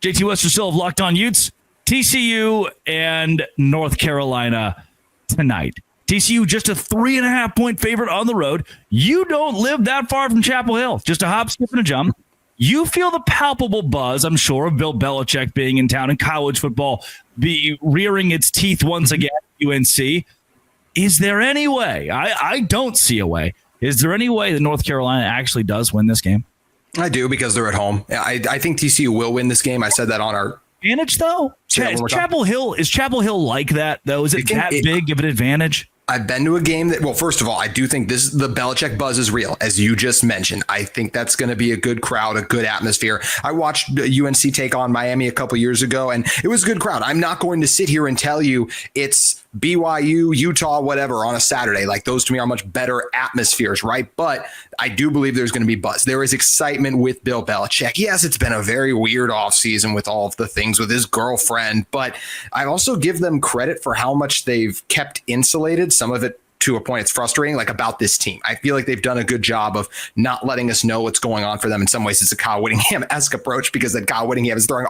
JT Wester still of Locked On Utes. TCU and North Carolina tonight. TCU just a 3.5-point favorite on the road. You don't live that far from Chapel Hill. Just a hop, skip, and a jump. You feel the palpable buzz, I'm sure, of Bill Belichick being in town and college football be rearing its teeth once again at UNC. Is there any way? I don't see a way. Is there any way that North Carolina actually does win this game? I do, because they're at home. I think TCU will win this game. I said that on our advantage, though. Is Chapel Hill like that, though? Is it that big of an advantage? I've been to a game that, well, first of all, I do think the Belichick buzz is real, as you just mentioned. I think that's going to be a good crowd, a good atmosphere. I watched UNC take on Miami a couple years ago, and it was a good crowd. I'm not going to sit here and tell you it's BYU, Utah, whatever on a Saturday. Like, those to me are much better atmospheres, right? But I do believe there's going to be buzz. There is excitement with Bill Belichick. Yes, it's been a very weird offseason with all of the things with his girlfriend, but I also give them credit for how much they've kept insulated. Some of it to a point, it's frustrating, like, about this team. I feel like they've done a good job of not letting us know what's going on for them. In some ways, it's a Kyle Whittingham-esque approach, because then Kyle Whittingham is throwing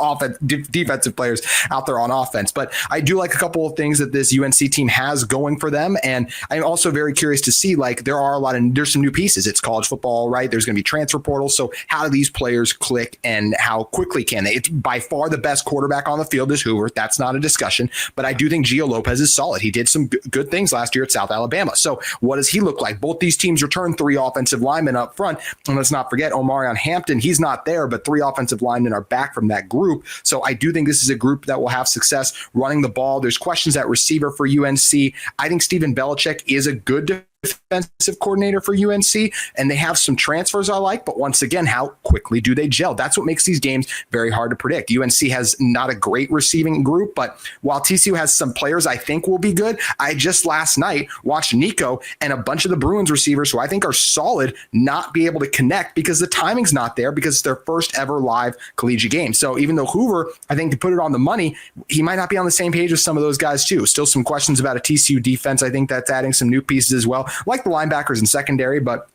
defensive players out there on offense. But I do like a couple of things that this UNC team has going for them. And I'm also very curious to see, like, there's some new pieces. It's college football, right? There's going to be transfer portals. So how do these players click, and how quickly can they? It's by far the best quarterback on the field is Hoover. That's not a discussion. But I do think Gio Lopez is solid. He did some good things last year at South Alabama. So what does he look like? Both these teams return 3 offensive linemen up front. And let's not forget Omarion Hampton. He's not there, but 3 offensive linemen are back from that group. So I do think this is a group that will have success running the ball. There's questions at receiver for UNC. I think Stephen Belichick is a good defensive coordinator for UNC, and they have some transfers I like, but once again, how quickly do they gel? That's what makes these games very hard to predict. UNC has not a great receiving group, but while TCU has some players I think will be good, I just last night watched Nico and a bunch of the Bruins receivers, who I think are solid, not be able to connect because the timing's not there, because it's their first ever live collegiate game. So even though Hoover, I think, to put it on the money, he might not be on the same page with some of those guys too. Still some questions about a TCU defense. I think that's adding some new pieces as well, like the linebackers and secondary, but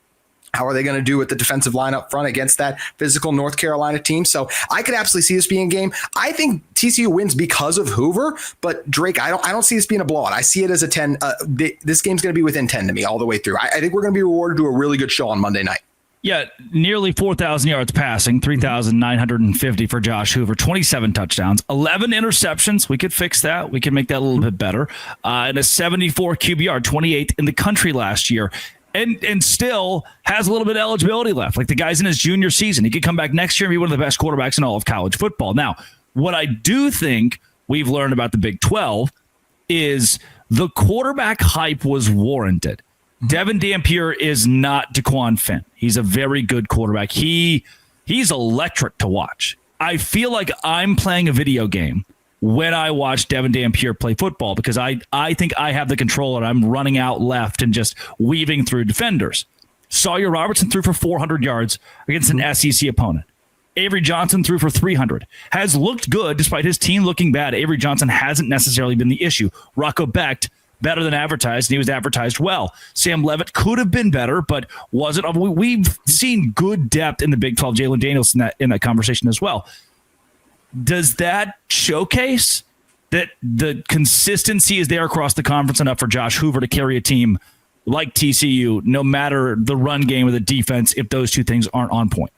how are they going to do with the defensive line up front against that physical North Carolina team? So I could absolutely see this being a game. I think TCU wins because of Hoover, but Drake, I don't see this being a blowout. I see it as a 10. This game's going to be within 10 to me all the way through. I think we're going to be rewarded to a really good show on Monday night. Yeah, nearly 4,000 yards passing, 3,950 for Josh Hoover, 27 touchdowns, 11 interceptions. We could fix that. We could make that a little bit better. And a 74 QBR, 28th in the country last year. And still has a little bit of eligibility left. Like, the guy's in his junior season. He could come back next year and be one of the best quarterbacks in all of college football. Now, what I do think we've learned about the Big 12 is the quarterback hype was warranted. Devin Dampier is not DeQuan Finn. He's a very good quarterback. He's electric to watch. I feel like I'm playing a video game when I watch Devin Dampier play football, because I think I have the control and I'm running out left and just weaving through defenders. Sawyer Robertson threw for 400 yards against an SEC opponent. Avery Johnson threw for 300. Has looked good despite his team looking bad. Avery Johnson hasn't necessarily been the issue. Rocco Becht, better than advertised, and he was advertised well. Sam Levitt could have been better, but wasn't. We've seen good depth in the Big 12. Jalen Daniels in that conversation as well. Does that showcase that the consistency is there across the conference enough for Josh Hoover to carry a team like TCU, no matter the run game or the defense, if those two things aren't on point?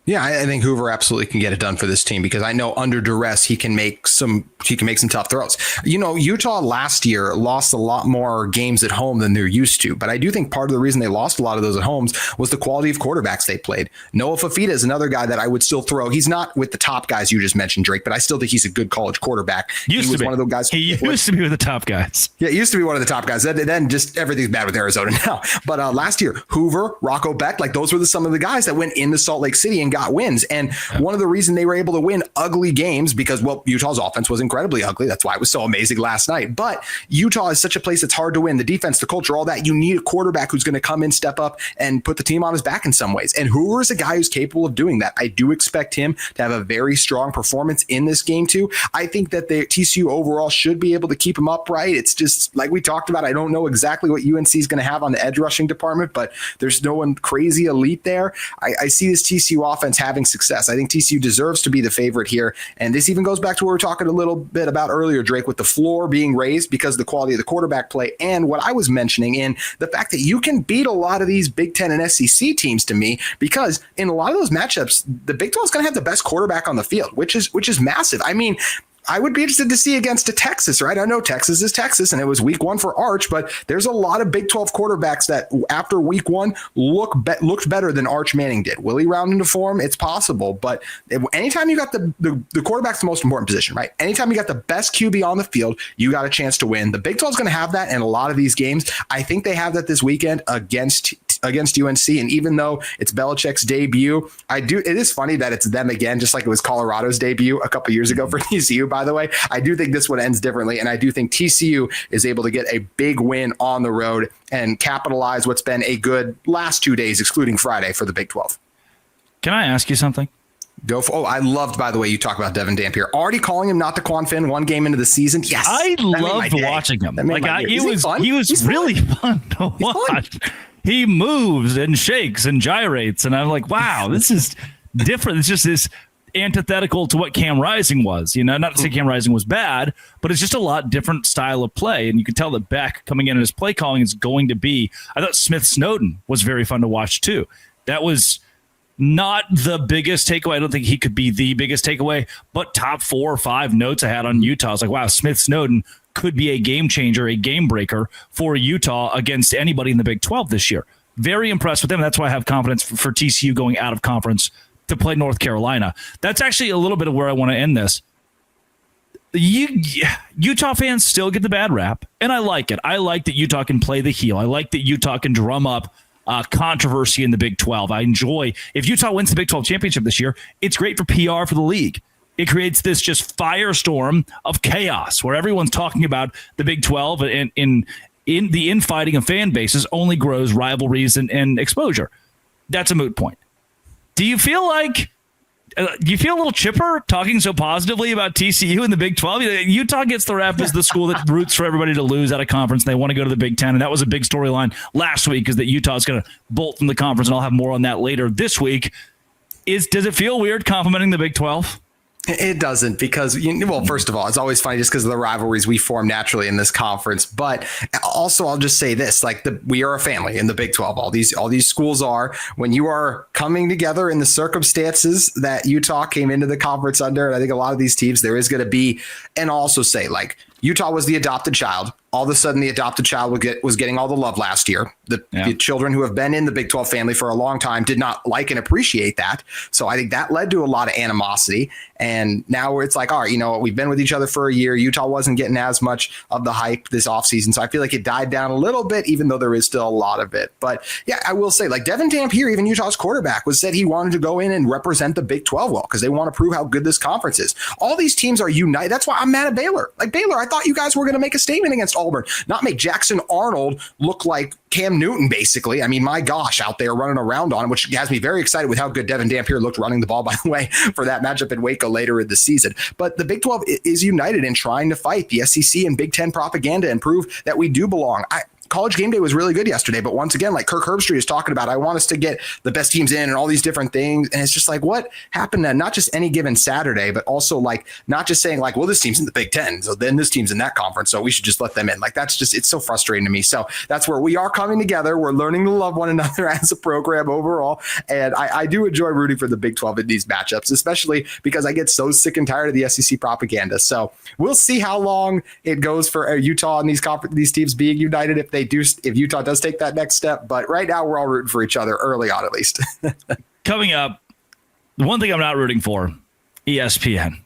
Yeah, I think Hoover absolutely can get it done for this team, because I know under duress he can make some tough throws. You know, Utah last year lost a lot more games at home than they're used to, but I do think part of the reason they lost a lot of those at homes was the quality of quarterbacks they played. Noah Fafita is another guy that I would still throw. He's not with the top guys you just mentioned, Drake, but I still think he's a good college quarterback. He was one of those guys. He used to be with the top guys. Yeah, he used to be one of the top guys. Then just everything's bad with Arizona now. But last year, Hoover, Rocco Becht, like, those were some of the guys that went into Salt Lake City and got wins. And one of the reasons they were able to win ugly games, because, well, Utah's offense was incredibly ugly. That's why it was so amazing last night. But Utah is such a place that's hard to win. The defense, the culture, all that. You need a quarterback who's going to come in, step up, and put the team on his back in some ways. And Hoover is a guy who's capable of doing that. I do expect him to have a very strong performance in this game too. I think that the TCU overall should be able to keep him upright. It's just like we talked about. I don't know exactly what UNC is going to have on the edge rushing department, but there's no one crazy elite there. I see this TCU offense offense having success. I think TCU deserves to be the favorite here. And this even goes back to what we were talking a little bit about earlier, Drake, with the floor being raised because of the quality of the quarterback play and what I was mentioning in the fact that you can beat a lot of these Big Ten and SEC teams to me, because in a lot of those matchups, the Big 12 is going to have the best quarterback on the field, which is massive. I mean, I would be interested to see against a Texas, right? I know Texas is Texas, and it was week 1 for Arch, but there's a lot of Big 12 quarterbacks that after week 1 looked better than Arch Manning did. Will he round into form? It's possible, but anytime you got the quarterback's the most important position, right? Anytime you got the best QB on the field, you got a chance to win. The Big 12 is going to have that in a lot of these games. I think they have that this weekend against UNC, and even though it's Belichick's debut, it is funny that it's them again, just like it was Colorado's debut a couple years ago for TCU, by the way. I do think this one ends differently, and I do think TCU is able to get a big win on the road and capitalize what's been a good last 2 days, excluding Friday, for the Big 12. Can I ask you something? Go for. Oh, I loved, by the way, you talk about Devin Dampier. Already calling him not the Quan Finn 1 game into the season. Yes, I loved watching him. He was really fun to watch. He moves and shakes and gyrates, and I'm like, wow, this is different. It's just this antithetical to what Cam Rising was. Not to say Cam Rising was bad, but it's just a lot different style of play. And you can tell that Beck coming in and his play calling is going to be. I thought Smith Snowden was very fun to watch too. That was not the biggest takeaway. I don't think he could be the biggest takeaway, but top 4 or 5 notes I had on Utah. I was like, wow, Smith Snowden could be a game changer, a game breaker for Utah against anybody in the Big 12 this year. Very impressed with them. That's why I have confidence for TCU going out of conference to play North Carolina. That's actually a little bit of where I want to end this. Utah fans still get the bad rap, and I like it. I like that Utah can play the heel. I like that Utah can drum up controversy in the Big 12. I enjoy, if Utah wins the Big 12 championship this year, it's great for PR for the league. It creates this just firestorm of chaos where everyone's talking about the Big 12, and in the infighting of fan bases only grows rivalries and exposure. That's a moot point. Do you feel a little chipper talking so positively about TCU in the Big 12? Utah gets the rap as the school that roots for everybody to lose out of conference. And they want to go to the Big 10. And that was a big storyline last week, is that Utah is going to bolt from the conference. And I'll have more on that later this week. Does it feel weird complimenting the Big 12? It doesn't, because, first of all, it's always funny just because of the rivalries we form naturally in this conference. But also, I'll just say this, we are a family in the Big 12. All these schools are. When you are coming together in the circumstances that Utah came into the conference under, and I think a lot of these teams, there is going to be, and I'll also say, Utah was the adopted child. All of a sudden, the adopted child was getting all the love last year. The children who have been in the Big 12 family for a long time did not like and appreciate that. So I think that led to a lot of animosity. And now it's like, all right, we've been with each other for a year. Utah wasn't getting as much of the hype this offseason. So I feel like it died down a little bit, even though there is still a lot of it. But yeah, I will say, Devin Dampier, even Utah's quarterback, said he wanted to go in and represent the Big 12 well, because they want to prove how good this conference is. All these teams are united. That's why I'm mad at Baylor. Baylor, I thought you guys were going to make a statement against Auburn, not make Jackson Arnold look like Cam Newton, basically. I mean, my gosh, out there running around on him, which has me very excited with how good Devin Dampier looked running the ball, by the way, for that matchup in Waco later in the season. But the Big 12 is united in trying to fight the SEC and Big 10 propaganda and prove that we do belong. College Game Day was really good yesterday, but once again, Kirk Herbstreit is talking about, I want us to get the best teams in and all these different things. And it's just what happened to not just any given Saturday, but also not just saying well, this team's in the Big 10, so then this team's in that conference, so we should just let them in. That's just, it's so frustrating to me. So that's where we are coming together. We're learning to love one another as a program overall. And I do enjoy rooting for the Big 12 in these matchups, especially because I get so sick and tired of the SEC propaganda. So we'll see how long it goes for Utah and these teams being united if Utah does take that next step. But right now, we're all rooting for each other early on, at least. Coming up, the one thing I'm not rooting for, ESPN.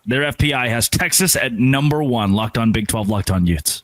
Their FPI has Texas at number 1, Locked On Big 12, Locked On Utes.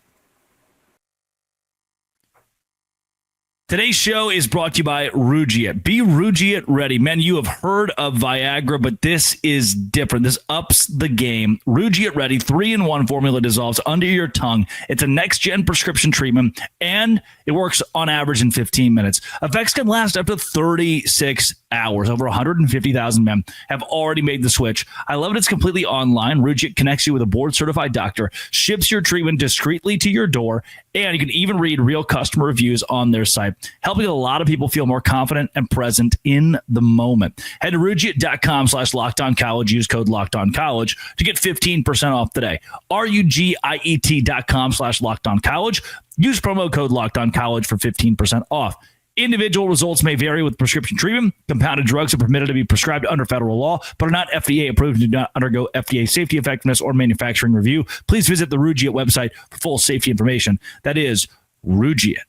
Today's show is brought to you by Rugiet. Be Rugiet ready. Men, you have heard of Viagra, but this is different. This ups the game. Rugiet Ready 3-in-1 formula dissolves under your tongue. It's a next-gen prescription treatment, and it works on average in 15 minutes. Effects can last up to 36 hours. Over 150,000 men have already made the switch. I love it. It's completely online. Rugiet connects you with a board-certified doctor, ships your treatment discreetly to your door, and you can even read real customer reviews on their site, helping a lot of people feel more confident and present in the moment. Head to Rugiet.com/LockedOnCollege. Use code LockedOnCollege to get 15% off today. RUGIET.com/LockedOnCollege. Use promo code LockedOnCollege for 15% off. Individual results may vary with prescription treatment. Compounded drugs are permitted to be prescribed under federal law, but are not FDA approved and do not undergo FDA safety, effectiveness, or manufacturing review. Please visit the Rugiet website for full safety information. That is Rugiet.